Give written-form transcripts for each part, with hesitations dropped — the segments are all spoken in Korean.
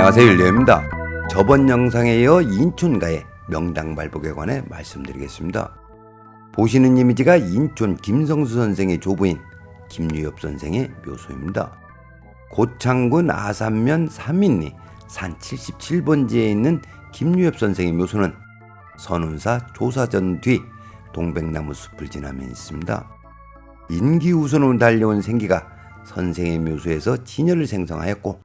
안녕하세요, 율리입니다. 저번 영상에 이어 인촌가의 명당 발복에 관해 말씀드리겠습니다. 보시는 이미지가 인촌 김성수 선생의 조부인 김유엽 선생의 묘소입니다. 고창군 아산면 삼인리 산 77번지에 있는 김유엽 선생의 묘소는 선운사 조사전 뒤 동백나무 숲을 지나면 있습니다. 인기우선으로 달려온 생기가 선생의 묘소에서 진열을 생성하였고,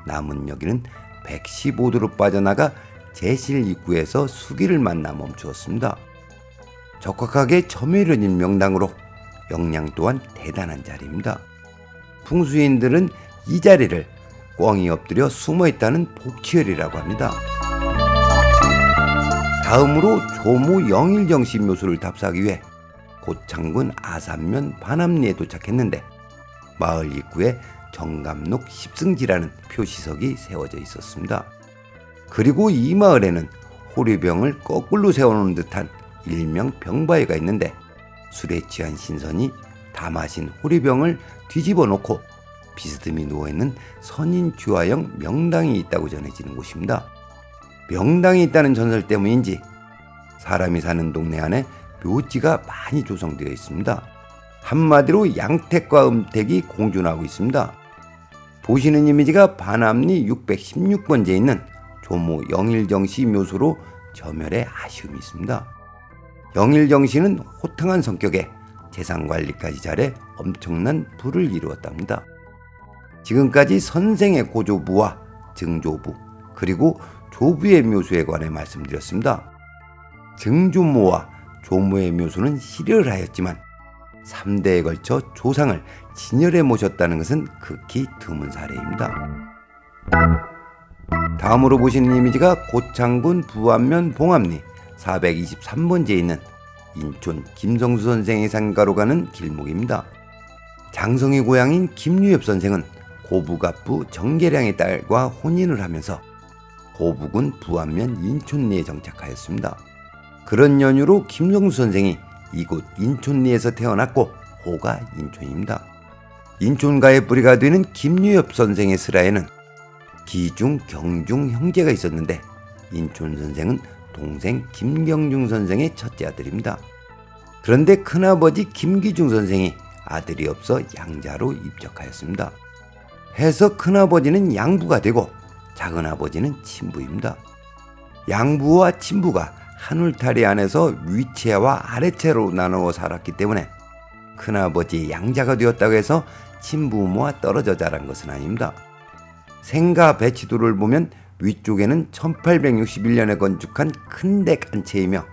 남은 여기는 115도로 빠져나가 제실 입구에서 수기를 만나 멈추었습니다. 적확하게 점유이뤄진 명당으로 역량 또한 대단한 자리입니다. 풍수인들은 이 자리를 꿩이 엎드려 숨어있다는 복치열이라고 합니다. 다음으로 조무 영일정씨 묘소를 답사하기 위해 고창군 아산면 반암리에 도착했는데, 마을 입구에 정감록 십승지라는 표시석이 세워져 있었습니다. 그리고 이 마을에는 호리병을 거꾸로 세워놓은 듯한 일명 병바위가 있는데, 술에 취한 신선이 다 마신 호리병을 뒤집어 놓고 비스듬히 누워있는 선인주화형 명당이 있다고 전해지는 곳입니다. 명당이 있다는 전설 때문인지 사람이 사는 동네 안에 묘지가 많이 조성되어 있습니다. 한마디로 양택과 음택이 공존하고 있습니다. 보시는 이미지가 반암리 616번지에 있는 조무 영일정씨 묘소로 점열에 아쉬움이 있습니다. 영일정씨는 호탕한 성격에 재산관리까지 잘해 엄청난 부를 이루었답니다. 지금까지 선생의 고조부와 증조부 그리고 조부의 묘소에 관해 말씀드렸습니다. 증조모와 조모의 묘소는 실현을 하였지만 3대에 걸쳐 조상을 진열해 모셨다는 것은 극히 드문 사례입니다. 다음으로 보시는 이미지가 고창군 부안면 봉암리 423번지에 있는 인촌 김성수 선생의 상가로 가는 길목입니다. 장성의 고향인 김유엽 선생은 고부갑부 정계량의 딸과 혼인을 하면서 고부군 부안면 인촌리에 정착하였습니다. 그런 연유로 김성수 선생이 이곳 인촌리에서 태어났고 호가 인촌입니다. 인촌가의 뿌리가 되는 김유엽 선생의 슬하에는 기중, 경중 형제가 있었는데, 인촌 선생은 동생 김경중 선생의 첫째 아들입니다. 그런데 큰아버지 김기중 선생이 아들이 없어 양자로 입적하였습니다. 해서 큰아버지는 양부가 되고 작은아버지는 친부입니다. 양부와 친부가 한 울타리 안에서 위체와 아래체로 나누어 살았기 때문에 큰아버지 양자가 되었다고 해서 친부모와 떨어져 자란 것은 아닙니다. 생가 배치도를 보면 위쪽에는 1861년에 건축한 큰 댁 안채이며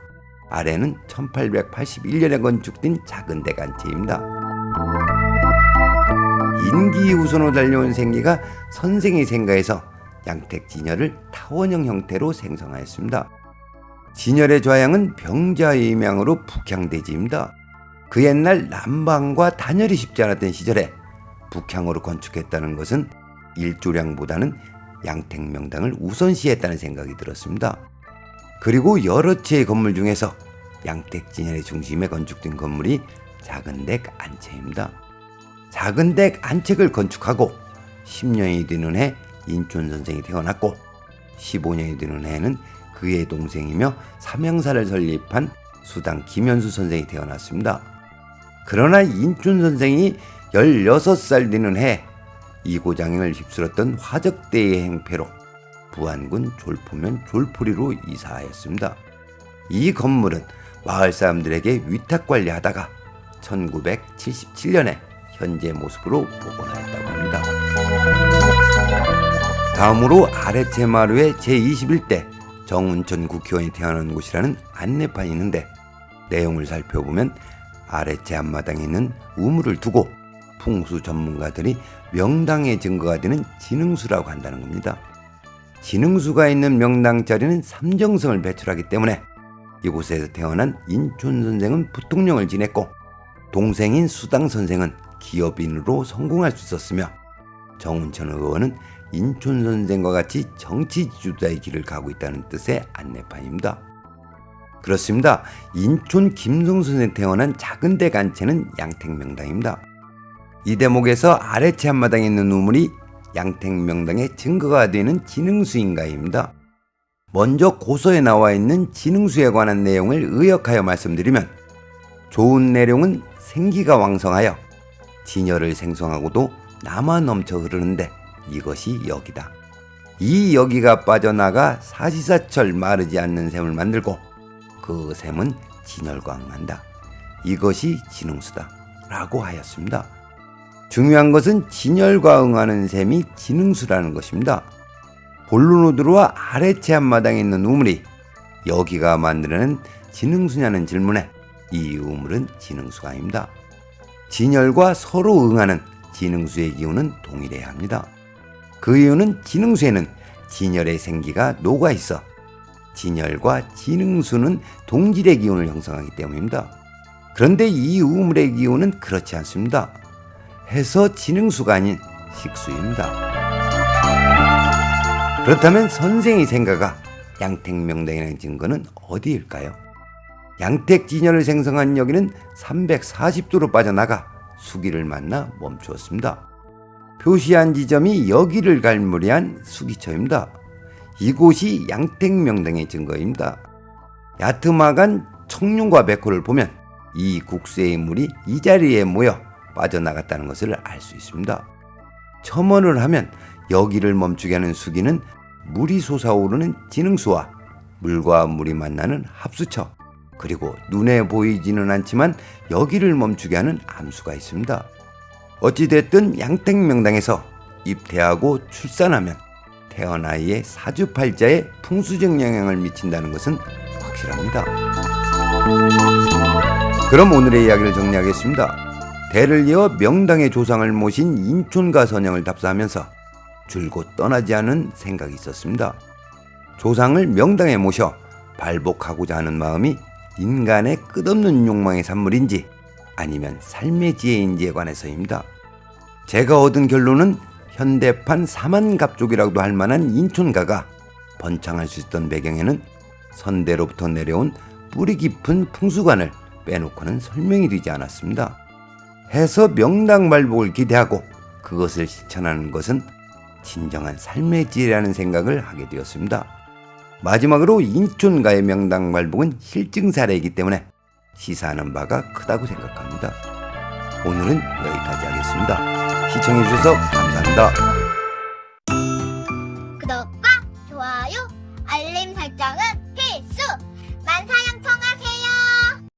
아래는 1881년에 건축된 작은 댁 안채입니다. 인기우선으로 달려온 생기가 선생의 생가에서 양택 진열을 타원형 형태로 생성하였습니다. 진열의 좌양은 병자의 명으로 북향대지입니다. 그 옛날 난방과 단열이 쉽지 않았던 시절에 북향으로 건축했다는 것은 일조량보다는 양택명당을 우선시했다는 생각이 들었습니다. 그리고 여러 채의 건물 중에서 양택 진열의 중심에 건축된 건물이 작은댁 안채입니다. 작은댁 안채를 건축하고 10년이 되는 해 인촌 선생이 태어났고, 15년이 되는 해에는 그의 동생이며 삼형사를 설립한 수당 김현수 선생이 태어났습니다. 그러나 인촌 선생이 16살 되는 해 이고장행을 휩쓸었던 화적대의 행패로 부안군 졸포면 졸포리로 이사하였습니다. 이 건물은 마을 사람들에게 위탁관리하다가 1977년에 현재 모습으로 복원하였다고 합니다. 다음으로 아래채 마루에 제21대 정운천 국회의원이 태어난 곳이라는 안내판이 있는데, 내용을 살펴보면 아래채 앞마당에 있는 우물을 두고 풍수 전문가들이 명당의 증거가 되는 진흥수라고 한다는 겁니다. 진흥수가 있는 명당 자리는 삼정성을 배출하기 때문에 이곳에서 태어난 인촌 선생은 부통령을 지냈고, 동생인 수당 선생은 기업인으로 성공할 수 있었으며, 정운천 의원은 인촌 선생과 같이 정치 지도자의 길을 가고 있다는 뜻의 안내판입니다. 그렇습니다. 인촌 김성수 선생이 태어난 작은댁 안채는 양택명당입니다. 이 대목에서 아래채 한마당에 있는 우물이 양택명당의 증거가 되는 진흥수인가입니다. 먼저 고서에 나와 있는 진흥수에 관한 내용을 의역하여 말씀드리면, 좋은 내룡은 생기가 왕성하여 진열을 생성하고도 남아 넘쳐 흐르는데 이것이 역이다. 이 역이가 빠져나가 사시사철 마르지 않는 샘을 만들고 그 샘은 진열과 응한다. 이것이 진흥수다 라고 하였습니다. 중요한 것은 진열과 응하는 샘이 진흥수라는 것입니다. 본론으로와 아래체 앞마당에 있는 우물이 여기가 만들어낸 진흥수냐는 질문에 이 우물은 진흥수가 아닙니다. 진열과 서로 응하는 진흥수의 기운은 동일해야 합니다. 그 이유는 진흥수에는 진열의 생기가 녹아있어 진열과 진흥수는 동질의 기운을 형성하기 때문입니다. 그런데 이 우물의 기운은 그렇지 않습니다. 해서 진흥수가 아닌 식수입니다. 그렇다면 선생의 생각과 양택명당이라는 증거는 어디일까요? 양택진열을 생성한 여기는 340도로 빠져나가 수기를 만나 멈추었습니다. 표시한 지점이 여기를 갈무리한 수기처입니다. 이곳이 양택명당의 증거입니다. 야트막한 청룡과 백호를 보면 이 국세의 물이 이 자리에 모여 빠져나갔다는 것을 알 수 있습니다. 첨언을 하면 여기를 멈추게 하는 수기는 물이 솟아오르는 진흥수와 물과 물이 만나는 합수처, 그리고 눈에 보이지는 않지만 여기를 멈추게 하는 암수가 있습니다. 어찌됐든 양택명당에서 입퇴하고 출산하면 태어나이의 사주팔자에 풍수적 영향을 미친다는 것은 확실합니다. 그럼 오늘의 이야기를 정리하겠습니다. 대를 이어 명당의 조상을 모신 인촌가 선영을 답사하면서 줄곧 떠나지 않은 생각이 있었습니다. 조상을 명당에 모셔 발복하고자 하는 마음이 인간의 끝없는 욕망의 산물인지 아니면 삶의 지혜인지에 관해서입니다. 제가 얻은 결론은 현대판 사만갑족이라고도 할 만한 인촌가가 번창할 수 있던 배경에는 선대로부터 내려온 뿌리 깊은 풍수관을 빼놓고는 설명이 되지 않았습니다. 해서 명당 발복을 기대하고 그것을 실천하는 것은 진정한 삶의 지혜라는 생각을 하게 되었습니다. 마지막으로 인촌가의 명당 발복은 실증 사례이기 때문에 시사하는 바가 크다고 생각합니다. 오늘은 여기까지 하겠습니다. 시청해주셔서 감사합니다.